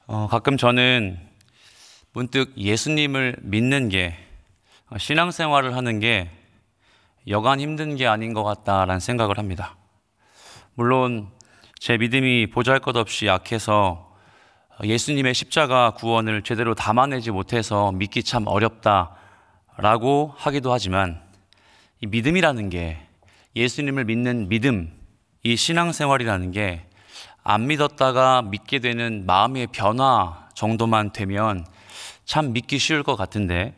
가끔 저는 문득 예수님을 믿는 게, 신앙생활을 하는 게 여간 힘든 게 아닌 것 같다라는 생각을 합니다. 물론 제 믿음이 보잘것없이 약해서 예수님의 십자가 구원을 제대로 담아내지 못해서 믿기 참 어렵다라고 하기도 하지만, 이 믿음이라는 게, 예수님을 믿는 믿음, 이 신앙생활이라는 게 안 믿었다가 믿게 되는 마음의 변화 정도만 되면 참 믿기 쉬울 것 같은데,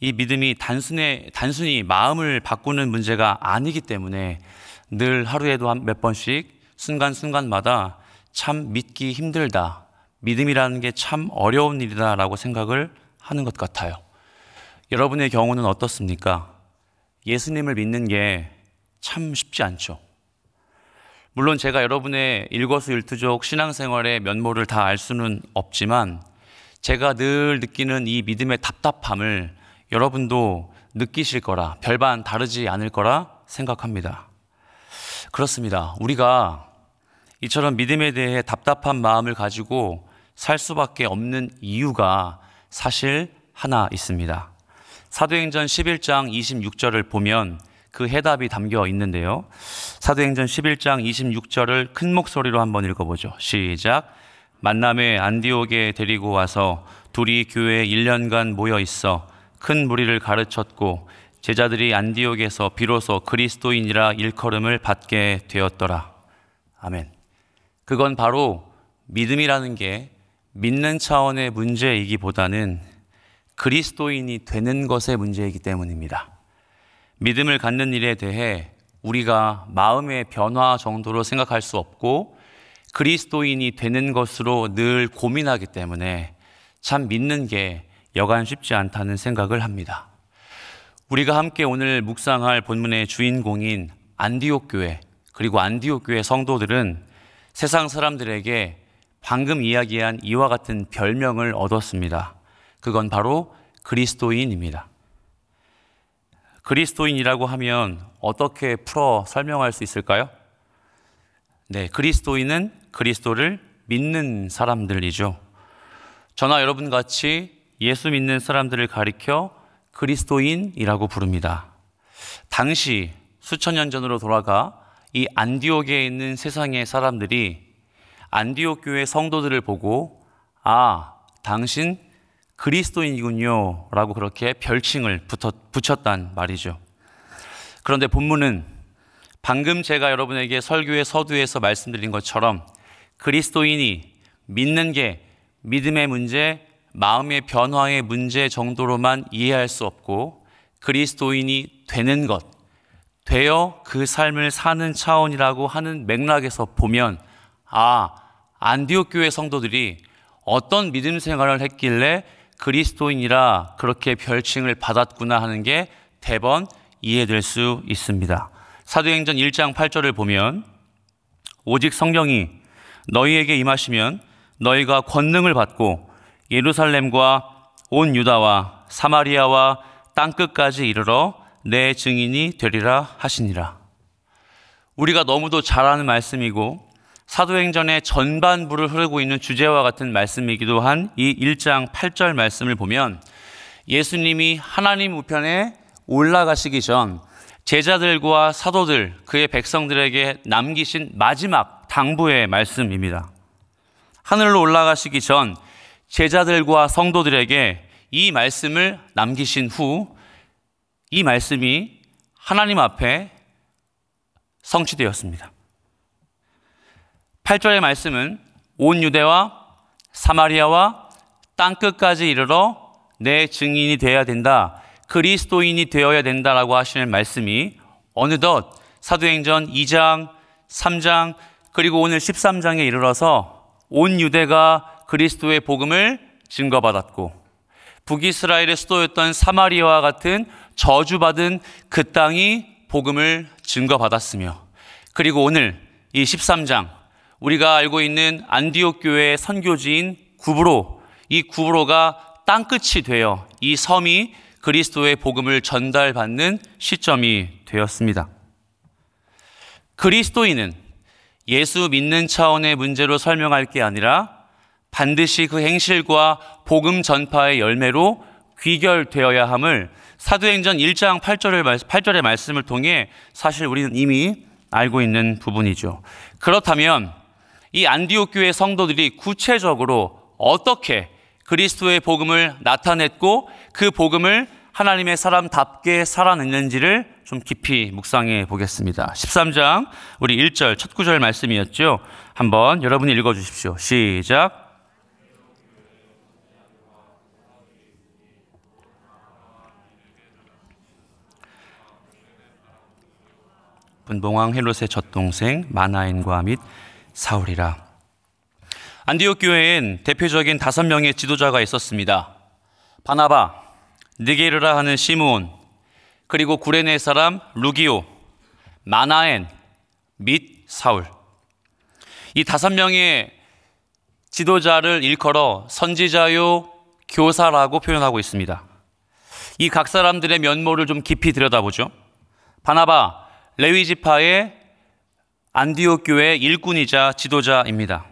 이 믿음이 단순히 마음을 바꾸는 문제가 아니기 때문에 늘 하루에도 몇 번씩 순간순간마다 참 믿기 힘들다, 믿음이라는 게 참 어려운 일이다라고 생각을 하는 것 같아요. 여러분의 경우는 어떻습니까? 예수님을 믿는 게 참 쉽지 않죠. 물론 제가 여러분의 일거수일투족 신앙생활의 면모를 다 알 수는 없지만, 제가 늘 느끼는 이 믿음의 답답함을 여러분도 느끼실 거라, 별반 다르지 않을 거라 생각합니다. 그렇습니다. 우리가 이처럼 믿음에 대해 답답한 마음을 가지고 살 수밖에 없는 이유가 사실 하나 있습니다. 사도행전 11장 26절을 보면 그 해답이 담겨 있는데요. 사도행전 11장 26절을 큰 목소리로 한번 읽어보죠. 시작. 만남에 안디옥에 데리고 와서 둘이 교회에 1년간 모여 있어 큰 무리를 가르쳤고, 제자들이 안디옥에서 비로소 그리스도인이라 일컬음을 받게 되었더라. 아멘. 그건 바로 믿음이라는 게 믿는 차원의 문제이기보다는 그리스도인이 되는 것의 문제이기 때문입니다. 믿음을 갖는 일에 대해 우리가 마음의 변화 정도로 생각할 수 없고, 그리스도인이 되는 것으로 늘 고민하기 때문에 참 믿는 게 여간 쉽지 않다는 생각을 합니다. 우리가 함께 오늘 묵상할 본문의 주인공인 안디옥 교회, 그리고 안디옥 교회 성도들은 세상 사람들에게 방금 이야기한 이와 같은 별명을 얻었습니다. 그건 바로 그리스도인입니다. 그리스도인이라고 하면 어떻게 풀어 설명할 수 있을까요? 네, 그리스도인은 그리스도를 믿는 사람들이죠. 저나 여러분 같이 예수 믿는 사람들을 가리켜 그리스도인이라고 부릅니다. 당시 수천 년 전으로 돌아가 이 안디옥에 있는 세상의 사람들이 안디옥 교회 성도들을 보고, 아, 당신 그리스도인이군요 라고 그렇게 별칭을 붙였단 말이죠. 그런데 본문은 방금 제가 여러분에게 설교의 서두에서 말씀드린 것처럼 그리스도인이 믿는 게 믿음의 문제, 마음의 변화의 문제 정도로만 이해할 수 없고, 그리스도인이 되는 것, 되어 그 삶을 사는 차원이라고 하는 맥락에서 보면, 아, 안디옥 교회 성도들이 어떤 믿음 생활을 했길래 그리스도인이라 그렇게 별칭을 받았구나 하는 게 대번 이해될 수 있습니다. 사도행전 1장 8절을 보면, 오직 성령이 너희에게 임하시면 너희가 권능을 받고 예루살렘과 온 유다와 사마리아와 땅끝까지 이르러 내 증인이 되리라 하시니라. 우리가 너무도 잘 아는 말씀이고 사도행전의 전반부를 흐르고 있는 주제와 같은 말씀이기도 한 이 1장 8절 말씀을 보면, 예수님이 하나님 우편에 올라가시기 전 제자들과 사도들, 그의 백성들에게 남기신 마지막 당부의 말씀입니다. 하늘로 올라가시기 전 제자들과 성도들에게 이 말씀을 남기신 후, 이 말씀이 하나님 앞에 성취되었습니다. 8절의 말씀은 온 유대와 사마리아와 땅끝까지 이르러 내 증인이 되어야 된다, 그리스도인이 되어야 된다라고 하시는 말씀이 어느덧 사도행전 2장, 3장, 그리고 오늘 13장에 이르러서 온 유대가 그리스도의 복음을 증거받았고, 북이스라엘의 수도였던 사마리아와 같은 저주받은 그 땅이 복음을 증거받았으며, 그리고 오늘 이 13장, 우리가 알고 있는 안디옥 교회의 선교지인 구브로, 이 구브로가 땅끝이 되어 이 섬이 그리스도의 복음을 전달받는 시점이 되었습니다. 그리스도인은 예수 믿는 차원의 문제로 설명할 게 아니라 반드시 그 행실과 복음 전파의 열매로 귀결되어야 함을 사도행전 1장 8절의 말씀을 통해 사실 우리는 이미 알고 있는 부분이죠. 그렇다면 이 안디옥 교회 성도들이 구체적으로 어떻게 그리스도의 복음을 나타냈고 그 복음을 하나님의 사람답게 살아냈는지를 좀 깊이 묵상해 보겠습니다. 13장 우리 1절 첫 구절 말씀이었죠. 한번 여러분이 읽어주십시오. 시작. 분봉왕 헤롯의 젖동생 마나엔과 및 사울이라. 안디옥 교회엔 대표적인 5명의 지도자가 있었습니다. 바나바, 느게르라 하는 시므온, 그리고 구레네 사람 루기오, 마나엔 및 사울. 이 5명의 지도자를 일컬어 선지자요 교사라고 표현하고 있습니다. 이 각 사람들의 면모를 좀 깊이 들여다보죠. 바나바, 레위 지파의 안디옥 교회의 일꾼이자 지도자입니다.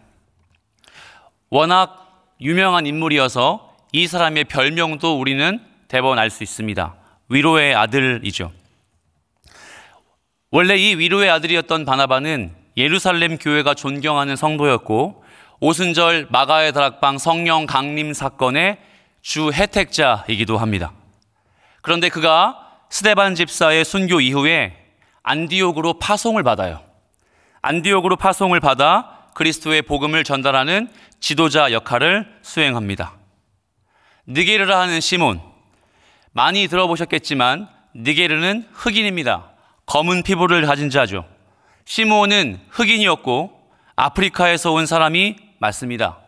워낙 유명한 인물이어서 이 사람의 별명도 우리는 대번 알 수 있습니다. 위로의 아들이죠. 원래 이 위로의 아들이었던 바나바는 예루살렘 교회가 존경하는 성도였고 오순절 마가의 다락방 성령 강림 사건의 주 혜택자이기도 합니다. 그런데 그가 스데반 집사의 순교 이후에 안디옥으로 파송을 받아요. 안디옥으로 파송을 받아 그리스도의 복음을 전달하는 지도자 역할을 수행합니다. 느게르라 하는 시몬, 많이 들어보셨겠지만 느게르는 흑인입니다. 검은 피부를 가진 자죠. 시몬은 흑인이었고 아프리카에서 온 사람이 맞습니다.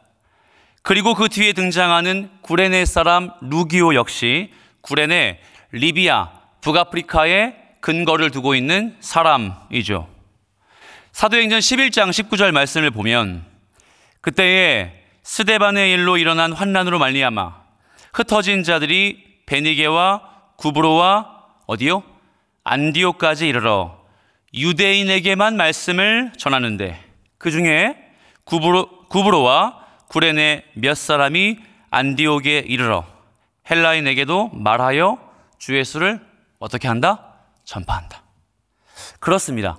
그리고 그 뒤에 등장하는 구레네 사람 루기오 역시 구레네, 리비아, 북아프리카에 근거를 두고 있는 사람이죠. 사도행전 11장 19절 말씀을 보면 그때에 스데반의 일로 일어난 환난으로 말미암아 흩어진 자들이 베니게와 구브로와 어디요? 안디옥까지 이르러 유대인에게만 말씀을 전하는데 그 중에 구브로와 구레네 몇 사람이 안디옥에 이르러 헬라인에게도 말하여 주 예수를 어떻게 한다? 전파한다. 그렇습니다.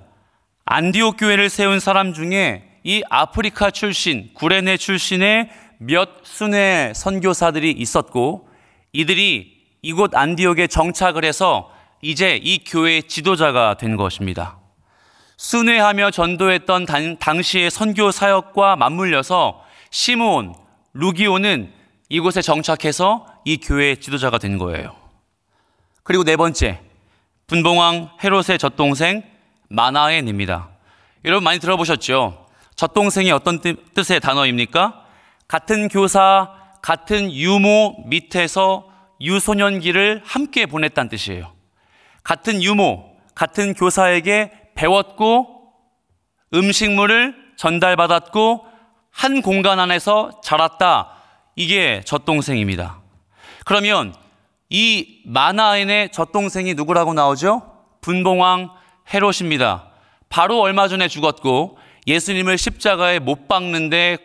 안디옥 교회를 세운 사람 중에 이 아프리카 출신, 구레네 출신의 몇 순의 선교사들이 있었고 이들이 이곳 안디옥에 정착을 해서 이제 이 교회의 지도자가 된 것입니다. 순회하며 전도했던 당시의 선교 사역과 맞물려서 시므온, 루기오는 이곳에 정착해서 이 교회의 지도자가 된 거예요. 그리고 네 번째, 분봉왕 헤롯의 젖동생 마나엔입니다. 여러분 많이 들어보셨죠? 젖동생이 어떤 뜻의 단어입니까? 같은 교사, 같은 유모 밑에서 유소년기를 함께 보냈다는 뜻이에요. 같은 유모, 같은 교사에게 배웠고 음식물을 전달받았고 한 공간 안에서 자랐다. 이게 젖동생입니다. 그러면 이 마나엔의 젖동생이 누구라고 나오죠? 분봉왕 헤롯입니다. 바로 얼마 전에 죽었고 예수님을 십자가에 못 박는데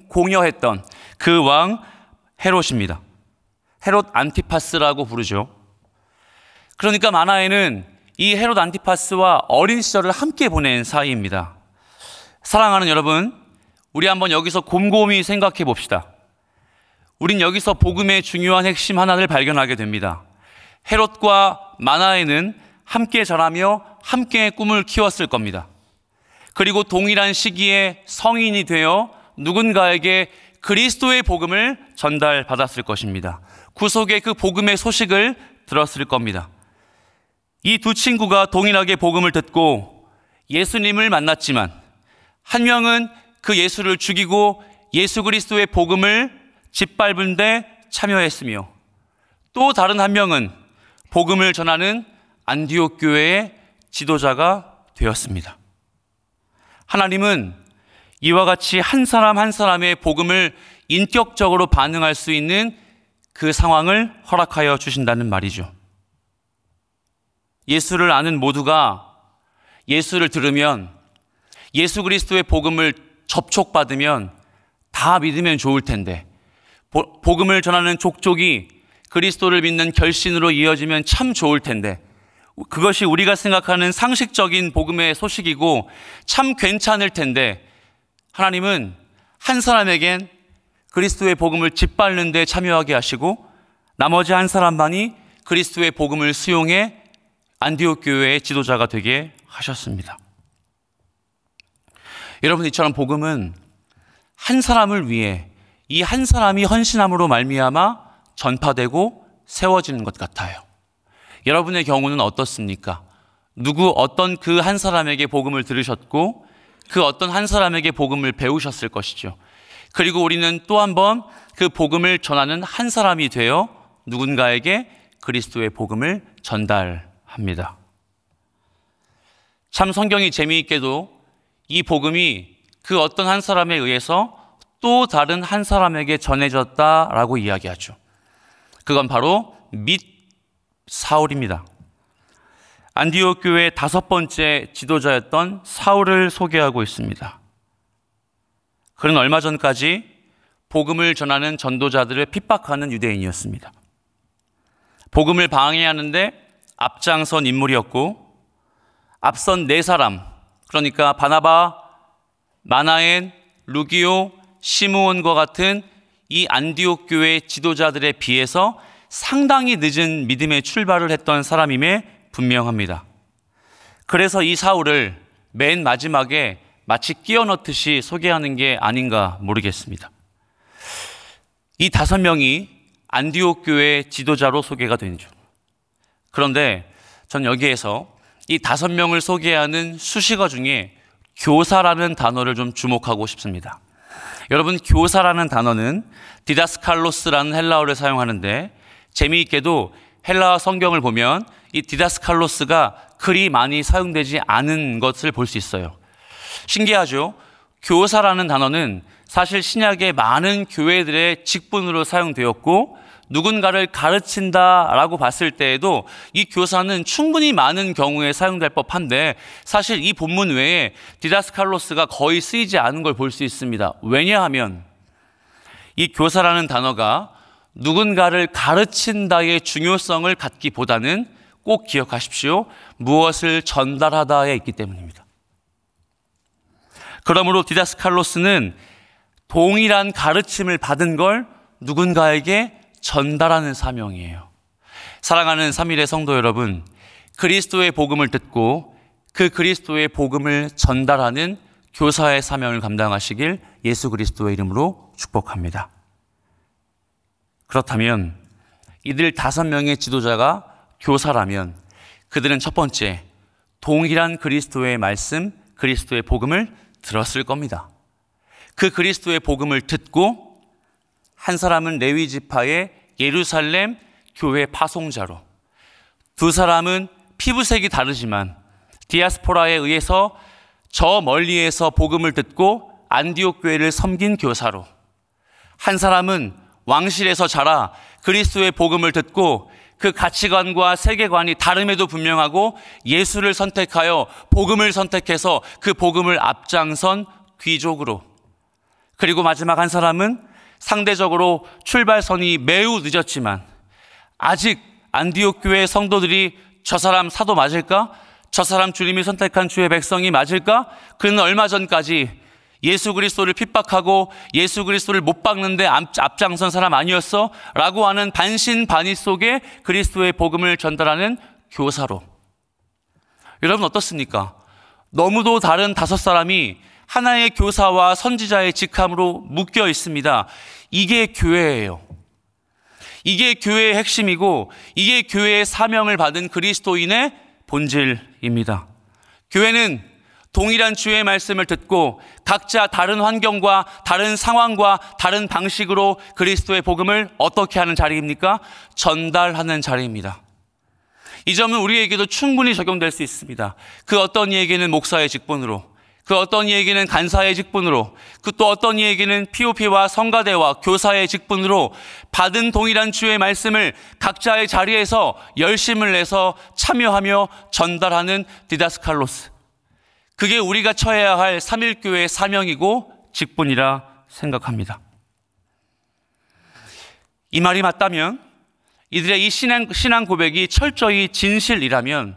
공여했던 그 왕 헤롯입니다. 헤롯 안티파스라고 부르죠. 그러니까 마나엔은 이 헤롯 안티파스와 어린 시절을 함께 보낸 사이입니다. 사랑하는 여러분, 우리 한번 여기서 곰곰이 생각해 봅시다. 우린 여기서 복음의 중요한 핵심 하나를 발견하게 됩니다. 헤롯과 마나엔은 함께 자라며 함께 꿈을 키웠을 겁니다. 그리고 동일한 시기에 성인이 되어 누군가에게 그리스도의 복음을 전달받았을 것입니다. 구속의 그 복음의 소식을 들었을 겁니다. 이 두 친구가 동일하게 복음을 듣고 예수님을 만났지만 한 명은 그 예수를 죽이고 예수 그리스도의 복음을 짓밟은 데 참여했으며 또 다른 한 명은 복음을 전하는 안디옥 교회의 지도자가 되었습니다. 하나님은 이와 같이 한 사람 한 사람의 복음을 인격적으로 반응할 수 있는 그 상황을 허락하여 주신다는 말이죠. 예수를 아는 모두가 예수를 들으면 예수 그리스도의 복음을 접촉받으면 다 믿으면 좋을 텐데, 복음을 전하는 족족이 그리스도를 믿는 결신으로 이어지면 참 좋을 텐데, 그것이 우리가 생각하는 상식적인 복음의 소식이고 참 괜찮을 텐데, 하나님은 한 사람에겐 그리스도의 복음을 짓밟는 데 참여하게 하시고 나머지 한 사람만이 그리스도의 복음을 수용해 안디옥 교회의 지도자가 되게 하셨습니다. 여러분, 이처럼 복음은 한 사람을 위해 이 한 사람이 헌신함으로 말미암아 전파되고 세워지는 것 같아요. 여러분의 경우는 어떻습니까? 어떤 그 한 사람에게 복음을 들으셨고 그 어떤 한 사람에게 복음을 배우셨을 것이죠. 그리고 우리는 또 한 번 그 복음을 전하는 한 사람이 되어 누군가에게 그리스도의 복음을 전달합니다. 참 성경이 재미있게도 이 복음이 그 어떤 한 사람에 의해서 또 다른 한 사람에게 전해졌다라고 이야기하죠. 그건 바로 밋 사울입니다. 안디옥 교회의 5번째 지도자였던 사울을 소개하고 있습니다. 그는 얼마 전까지 복음을 전하는 전도자들을 핍박하는 유대인이었습니다. 복음을 방해하는데 앞장선 인물이었고, 앞선 4사람, 그러니까 바나바, 마나엔, 루기오, 시므온과 같은 이 안디옥 교회 지도자들에 비해서 상당히 늦은 믿음의 출발을 했던 사람임에 분명합니다. 그래서 이 사울을 맨 마지막에 마치 끼워 넣듯이 소개하는 게 아닌가 모르겠습니다. 이 5명이 안디옥 교회 지도자로 소개가 되죠. 그런데 전 여기에서 이 5명을 소개하는 수식어 중에 교사라는 단어를 좀 주목하고 싶습니다. 여러분, 교사라는 단어는 디다스칼로스라는 헬라어를 사용하는데, 재미있게도 헬라어 성경을 보면 이 디다스칼로스가 그리 많이 사용되지 않은 것을 볼 수 있어요. 신기하죠? 교사라는 단어는 사실 신약의 많은 교회들의 직분으로 사용되었고, 누군가를 가르친다라고 봤을 때에도 이 교사는 충분히 많은 경우에 사용될 법한데, 사실 이 본문 외에 디다스칼로스가 거의 쓰이지 않은 걸 볼 수 있습니다. 왜냐하면 이 교사라는 단어가 누군가를 가르친다의 중요성을 갖기보다는 꼭 기억하십시오. 무엇을 전달하다에 있기 때문입니다. 그러므로 디다스칼로스는 동일한 가르침을 받은 걸 누군가에게 전달하는 사명이에요. 사랑하는 3일의 성도 여러분, 그리스도의 복음을 듣고 그 그리스도의 복음을 전달하는 교사의 사명을 감당하시길 예수 그리스도의 이름으로 축복합니다. 그렇다면 이들 5명의 지도자가 교사라면 그들은 첫 번째, 동일한 그리스도의 말씀, 그리스도의 복음을 들었을 겁니다. 그 그리스도의 복음을 듣고 한 사람은 레위 지파의 예루살렘 교회 파송자로, 2사람은 피부색이 다르지만 디아스포라에 의해서 저 멀리에서 복음을 듣고 안디옥 교회를 섬긴 교사로, 한 사람은 왕실에서 자라 그리스도의 복음을 듣고 그 가치관과 세계관이 다름에도 분명하고 예수를 선택하여 복음을 선택해서 그 복음을 앞장선 귀족으로, 그리고 마지막 한 사람은 상대적으로 출발선이 매우 늦었지만 아직 안디옥 교회 성도들이 저 사람 사도 맞을까? 저 사람 주님이 선택한 주의 백성이 맞을까? 그는 얼마 전까지 예수 그리스도를 핍박하고 예수 그리스도를 못 박는데 앞장선 사람 아니었어? 라고 하는 반신반의 속에 그리스도의 복음을 전달하는 교사로. 여러분 어떻습니까? 너무도 다른 5사람이 하나의 교사와 선지자의 직함으로 묶여 있습니다. 이게 교회예요. 이게 교회의 핵심이고 이게 교회의 사명을 받은 그리스도인의 본질입니다. 교회는 동일한 주의 말씀을 듣고 각자 다른 환경과 다른 상황과 다른 방식으로 그리스도의 복음을 어떻게 하는 자리입니까? 전달하는 자리입니다. 이 점은 우리에게도 충분히 적용될 수 있습니다. 그 어떤 이에게는 목사의 직분으로, 그 어떤 이에게는 간사의 직분으로, 그 또 어떤 이에게는 POP와 성가대와 교사의 직분으로 받은 동일한 주의 말씀을 각자의 자리에서 열심을 내서 참여하며 전달하는 디다스칼로스. 그게 우리가 처해야 할 삼일교회의 사명이고 직분이라 생각합니다. 이 말이 맞다면, 이들의 이 신앙 고백이 철저히 진실이라면,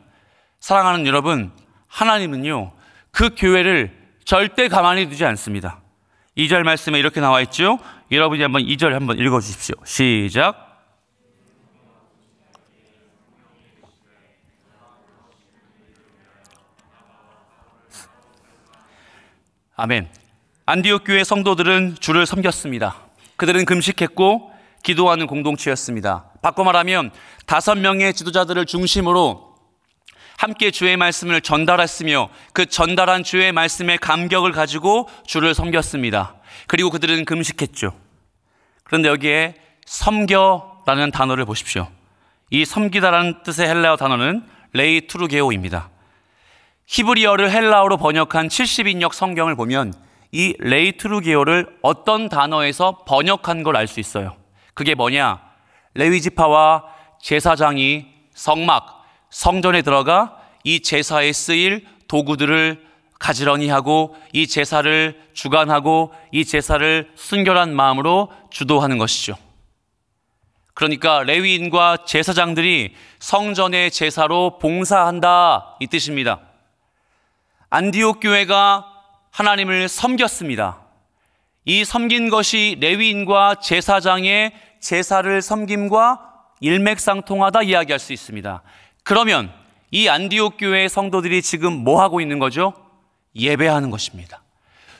사랑하는 여러분, 하나님은요, 그 교회를 절대 가만히 두지 않습니다. 2절 말씀에 이렇게 나와 있죠. 여러분이 한번 2절 한번 읽어주십시오. 시작. 아멘. 안디옥 교회 성도들은 주를 섬겼습니다. 그들은 금식했고 기도하는 공동체였습니다. 바꿔 말하면 5명의 지도자들을 중심으로 함께 주의 말씀을 전달했으며 그 전달한 주의 말씀의 감격을 가지고 주를 섬겼습니다. 그리고 그들은 금식했죠. 그런데 여기에 섬겨라는 단어를 보십시오. 이 섬기다라는 뜻의 헬라어 단어는 레이투르게오입니다. 히브리어를 헬라어로 번역한 70인역 성경을 보면 이 레이투르게오를 어떤 단어에서 번역한 걸 알 수 있어요. 그게 뭐냐? 레위지파와 제사장이 성막, 성전에 들어가 이 제사에 쓰일 도구들을 가지런히 하고 이 제사를 주관하고 이 제사를 순결한 마음으로 주도하는 것이죠. 그러니까 레위인과 제사장들이 성전의 제사로 봉사한다, 이 뜻입니다. 안디옥 교회가 하나님을 섬겼습니다. 이 섬긴 것이 레위인과 제사장의 제사를 섬김과 일맥상통하다 이야기할 수 있습니다. 그러면 이 안디옥 교회의 성도들이 지금 뭐 하고 있는 거죠? 예배하는 것입니다.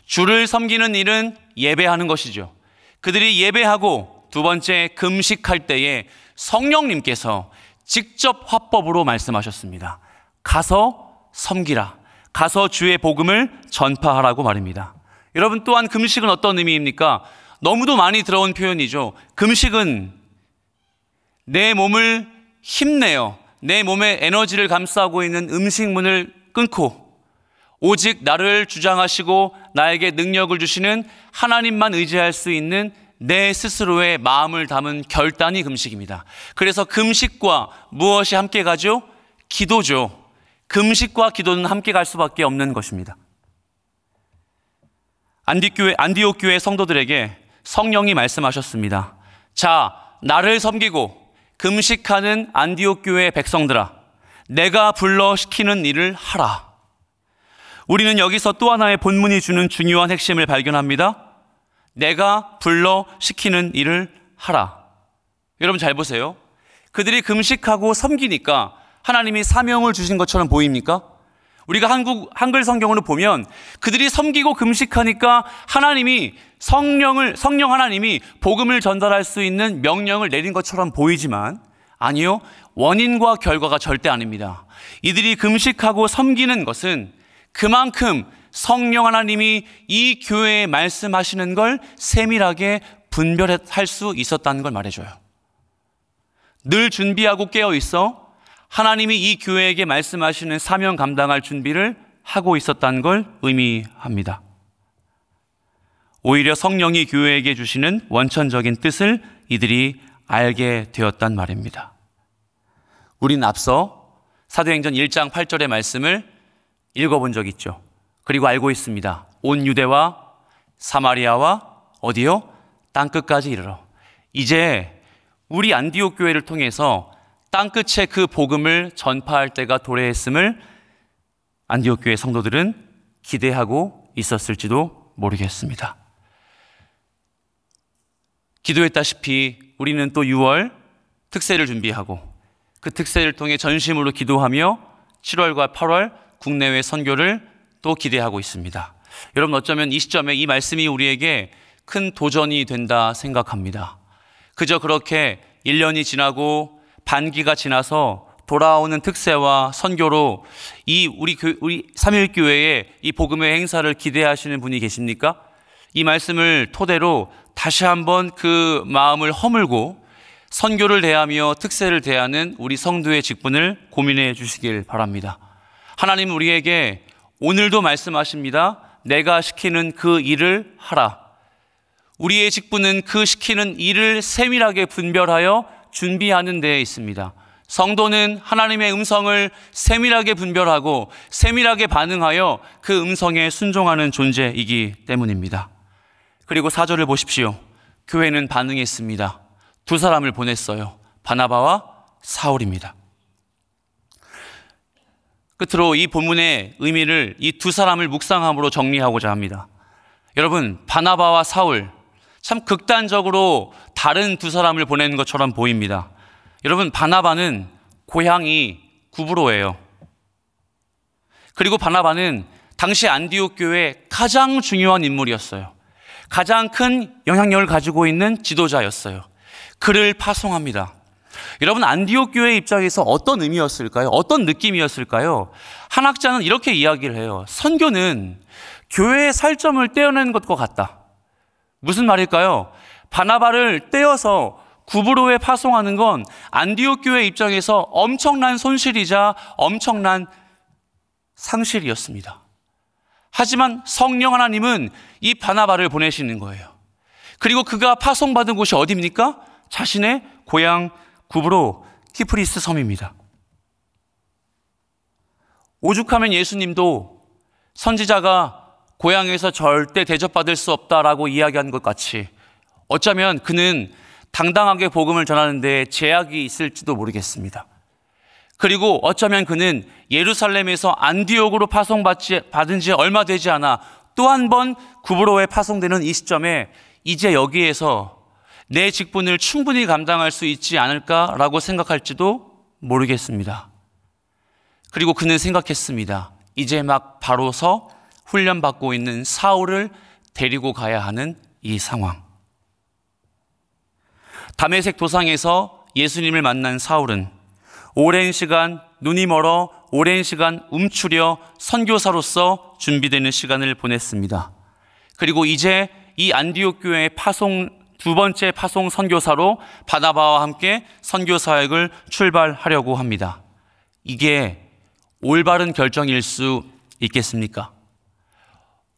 주를 섬기는 일은 예배하는 것이죠. 그들이 예배하고 두 번째 금식할 때에 성령님께서 직접 화법으로 말씀하셨습니다. 가서 섬기라. 가서 주의 복음을 전파하라고 말입니다. 여러분, 또한 금식은 어떤 의미입니까? 너무도 많이 들어온 표현이죠. 금식은 내 몸을 힘내어 내 몸에 에너지를 감싸고 있는 음식문을 끊고 오직 나를 주장하시고 나에게 능력을 주시는 하나님만 의지할 수 있는 내 스스로의 마음을 담은 결단이 금식입니다. 그래서 금식과 무엇이 함께 가죠? 기도죠. 금식과 기도는 함께 갈 수밖에 없는 것입니다. 안디옥 교회 성도들에게 성령이 말씀하셨습니다. 자, 나를 섬기고 금식하는 안디옥 교회 백성들아, 내가 불러 시키는 일을 하라. 우리는 여기서 또 하나의 본문이 주는 중요한 핵심을 발견합니다. 내가 불러 시키는 일을 하라. 여러분 잘 보세요. 그들이 금식하고 섬기니까 하나님이 사명을 주신 것처럼 보입니까? 우리가 한글 성경으로 보면 그들이 섬기고 금식하니까 하나님이 성령 하나님이 복음을 전달할 수 있는 명령을 내린 것처럼 보이지만 아니요, 원인과 결과가 절대 아닙니다. 이들이 금식하고 섬기는 것은 그만큼 성령 하나님이 이 교회에 말씀하시는 걸 세밀하게 분별할 수 있었다는 걸 말해줘요. 늘 준비하고 깨어 있어 하나님이 이 교회에게 말씀하시는 사명 감당할 준비를 하고 있었다는 걸 의미합니다. 오히려 성령이 교회에게 주시는 원천적인 뜻을 이들이 알게 되었단 말입니다. 우린 앞서 사도행전 1장 8절의 말씀을 읽어본 적 있죠. 그리고 알고 있습니다. 온 유대와 사마리아와 어디요? 땅끝까지 이르러. 이제 우리 안디옥 교회를 통해서 땅끝에 그 복음을 전파할 때가 도래했음을 안디옥 교회 성도들은 기대하고 있었을지도 모르겠습니다. 기도했다시피 우리는 또 6월 특세를 준비하고 그 특세를 통해 전심으로 기도하며 7월과 8월 국내외 선교를 또 기대하고 있습니다. 여러분, 어쩌면 이 시점에 이 말씀이 우리에게 큰 도전이 된다 생각합니다. 그저 그렇게 1년이 지나고 반기가 지나서 돌아오는 특세와 선교로 우리 3일교회의 이 복음의 행사를 기대하시는 분이 계십니까? 이 말씀을 토대로 다시 한번 그 마음을 허물고 선교를 대하며 특세를 대하는 우리 성도의 직분을 고민해 주시길 바랍니다. 하나님은 우리에게 오늘도 말씀하십니다. 내가 시키는 그 일을 하라. 우리의 직분은 그 시키는 일을 세밀하게 분별하여 준비하는 데에 있습니다. 성도는 하나님의 음성을 세밀하게 분별하고 세밀하게 반응하여 그 음성에 순종하는 존재이기 때문입니다. 그리고 4절을 보십시오. 교회는 반응했습니다. 두 사람을 보냈어요. 바나바와 사울입니다. 끝으로 이 본문의 의미를 이 두 사람을 묵상함으로 정리하고자 합니다. 여러분, 바나바와 사울, 참 극단적으로 다른 두 사람을 보내는 것처럼 보입니다. 여러분, 바나바는 고향이 구브로예요. 그리고 바나바는 당시 안디옥 교회의 가장 중요한 인물이었어요. 가장 큰 영향력을 가지고 있는 지도자였어요. 그를 파송합니다. 여러분, 안디옥 교회 입장에서 어떤 의미였을까요? 어떤 느낌이었을까요? 한 학자는 이렇게 이야기를 해요. 선교는 교회의 살점을 떼어내는 것과 같다. 무슨 말일까요? 바나바를 떼어서 구브로에 파송하는 건 안디옥 교회 입장에서 엄청난 손실이자 엄청난 상실이었습니다. 하지만 성령 하나님은 이 바나바를 보내시는 거예요. 그리고 그가 파송받은 곳이 어디입니까? 자신의 고향 구브로 키프리스 섬입니다. 오죽하면 예수님도 선지자가 고향에서 절대 대접받을 수 없다라고 이야기한 것 같이 어쩌면 그는 당당하게 복음을 전하는 데 제약이 있을지도 모르겠습니다. 그리고 어쩌면 그는 예루살렘에서 안디옥으로 파송받은 지 얼마 되지 않아 또 한 번 구브로에 파송되는 이 시점에 이제 여기에서 내 직분을 충분히 감당할 수 있지 않을까라고 생각할지도 모르겠습니다. 그리고 그는 생각했습니다. 이제 막 바로서 훈련받고 있는 사울을 데리고 가야 하는 이 상황. 다메섹 도상에서 예수님을 만난 사울은 오랜 시간 눈이 멀어 오랜 시간 움츠려 선교사로서 준비되는 시간을 보냈습니다. 그리고 이제 이 안디옥 교회의 두 번째 파송 선교사로 바나바와 함께 선교 사역을 출발하려고 합니다. 이게 올바른 결정일 수 있겠습니까?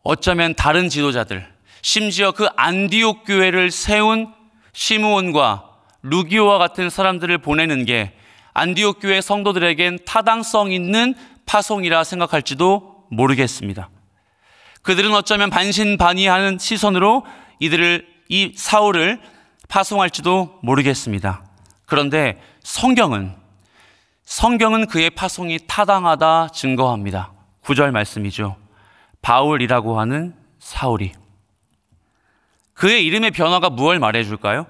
어쩌면 다른 지도자들, 심지어 그 안디옥 교회를 세운 시므온과 루기오와 같은 사람들을 보내는 게 안디옥 교회 성도들에겐 타당성 있는 파송이라 생각할지도 모르겠습니다. 그들은 어쩌면 반신반의하는 시선으로 이 사울을 파송할지도 모르겠습니다. 그런데 성경은 그의 파송이 타당하다 증거합니다. 9절 말씀이죠. 바울이라고 하는 사울이. 그의 이름의 변화가 무엇을 말해줄까요?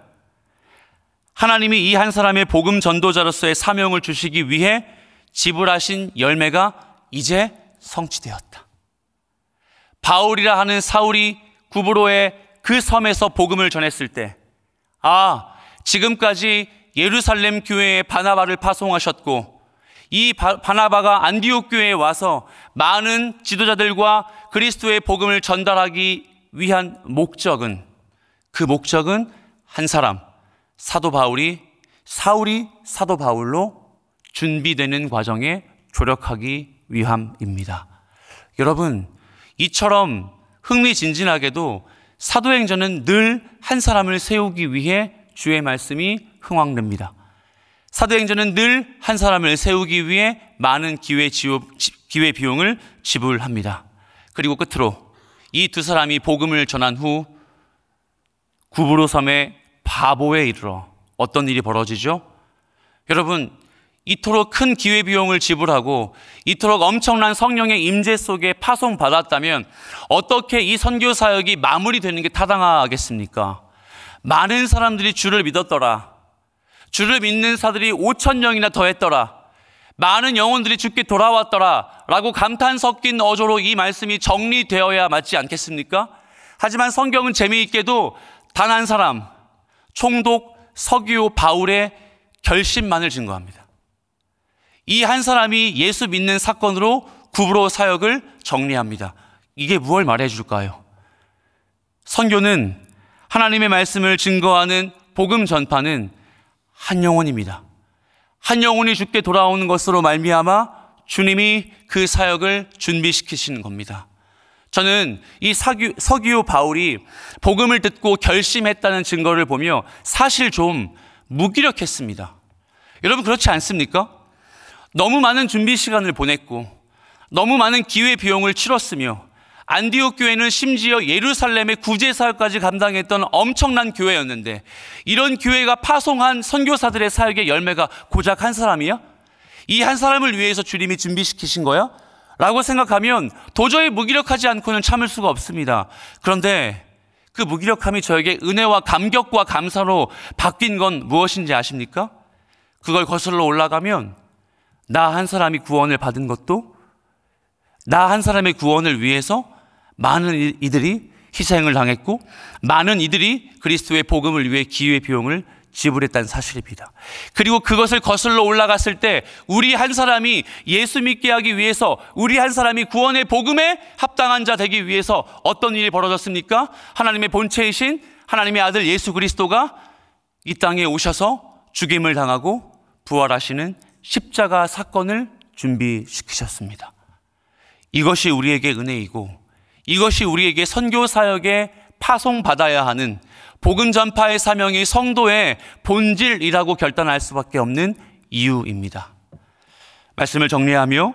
하나님이 이 한 사람의 복음 전도자로서의 사명을 주시기 위해 지불하신 열매가 이제 성취되었다. 바울이라 하는 사울이 구브로의 그 섬에서 복음을 전했을 때, 지금까지 예루살렘 교회에 바나바를 파송하셨고 이 바나바가 안디옥 교회에 와서 많은 지도자들과 그리스도의 복음을 전달하기 위한 목적은 한 사람, 사도 바울이 사울이 사도 바울로 준비되는 과정에 조력하기 위함입니다. 여러분, 이처럼 흥미진진하게도 사도행전은 늘 한 사람을 세우기 위해 주의 말씀이 흥황됩니다. 사도행전은 늘 한 사람을 세우기 위해 많은 기회 비용을 지불합니다. 그리고 끝으로 이 두 사람이 복음을 전한 후 구브로 섬의 바보에 이르러 어떤 일이 벌어지죠? 여러분, 이토록 큰 기회비용을 지불하고 이토록 엄청난 성령의 임재 속에 파송받았다면 어떻게 이 선교 사역이 마무리되는 게 타당하겠습니까? 많은 사람들이 주를 믿었더라. 주를 믿는 사들이 5,000명이나 더했더라. 많은 영혼들이 주께 돌아왔더라 라고 감탄 섞인 어조로 이 말씀이 정리되어야 맞지 않겠습니까? 하지만 성경은 재미있게도 단 한 사람, 총독 서기오 바울의 결심만을 증거합니다. 이 한 사람이 예수 믿는 사건으로 구브로 사역을 정리합니다. 이게 무엇을 말해줄까요? 선교는 하나님의 말씀을 증거하는 복음 전파는 한 영혼입니다. 한 영혼이 주께 돌아오는 것으로 말미암아 주님이 그 사역을 준비시키시는 겁니다. 저는 이 서기오 바울이 복음을 듣고 결심했다는 증거를 보며 사실 좀 무기력했습니다. 여러분, 그렇지 않습니까? 너무 많은 준비 시간을 보냈고 너무 많은 기회 비용을 치렀으며 안디옥 교회는 심지어 예루살렘의 구제 사역까지 감당했던 엄청난 교회였는데, 이런 교회가 파송한 선교사들의 사역의 열매가 고작 한 사람이야? 이 한 사람을 위해서 주님이 준비시키신 거야? 라고 생각하면 도저히 무기력하지 않고는 참을 수가 없습니다. 그런데 그 무기력함이 저에게 은혜와 감격과 감사로 바뀐 건 무엇인지 아십니까? 그걸 거슬러 올라가면 나 한 사람이 구원을 받은 것도, 나 한 사람의 구원을 위해서 많은 이들이 희생을 당했고, 많은 이들이 그리스도의 복음을 위해 기회 비용을 지불했다는 사실입니다. 그리고 그것을 거슬러 올라갔을 때 우리 한 사람이 예수 믿게 하기 위해서, 우리 한 사람이 구원의 복음에 합당한 자 되기 위해서 어떤 일이 벌어졌습니까? 하나님의 본체이신 하나님의 아들 예수 그리스도가 이 땅에 오셔서 죽임을 당하고 부활하시는 십자가 사건을 준비시키셨습니다. 이것이 우리에게 은혜이고, 이것이 우리에게 선교 사역에 파송받아야 하는 복음 전파의 사명이 성도의 본질이라고 결단할 수밖에 없는 이유입니다. 말씀을 정리하며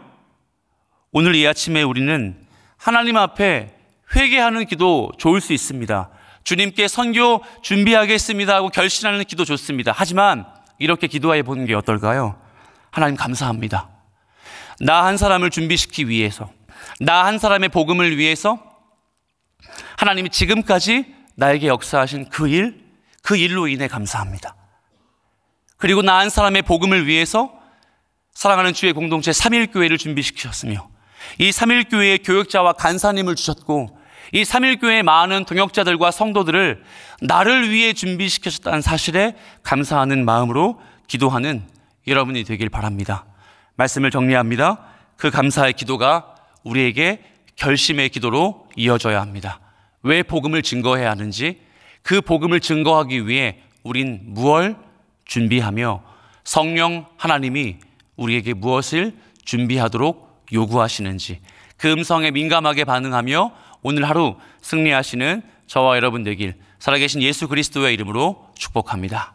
오늘 이 아침에 우리는 하나님 앞에 회개하는 기도 좋을 수 있습니다. 주님께 선교 준비하겠습니다 하고 결심하는 기도 좋습니다. 하지만 이렇게 기도해 보는 게 어떨까요? 하나님 감사합니다. 나 한 사람을 준비시키기 위해서, 나 한 사람의 복음을 위해서 하나님이 지금까지 나에게 역사하신 그 일로 인해 감사합니다. 그리고 나 한 사람의 복음을 위해서 사랑하는 주의 공동체 3.1교회를 준비시키셨으며, 이 3.1교회의 교역자와 간사님을 주셨고, 이 3.1교회의 많은 동역자들과 성도들을 나를 위해 준비시키셨다는 사실에 감사하는 마음으로 기도하는 여러분이 되길 바랍니다. 말씀을 정리합니다. 그 감사의 기도가 우리에게 결심의 기도로 이어져야 합니다. 왜 복음을 증거해야 하는지, 그 복음을 증거하기 위해 우린 무엇을 준비하며 성령 하나님이 우리에게 무엇을 준비하도록 요구하시는지, 그 음성에 민감하게 반응하며 오늘 하루 승리하시는 저와 여러분 되길 살아계신 예수 그리스도의 이름으로 축복합니다.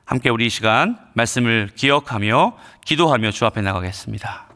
함께 우리 이 시간 말씀을 기억하며 기도하며 주 앞에 나가겠습니다.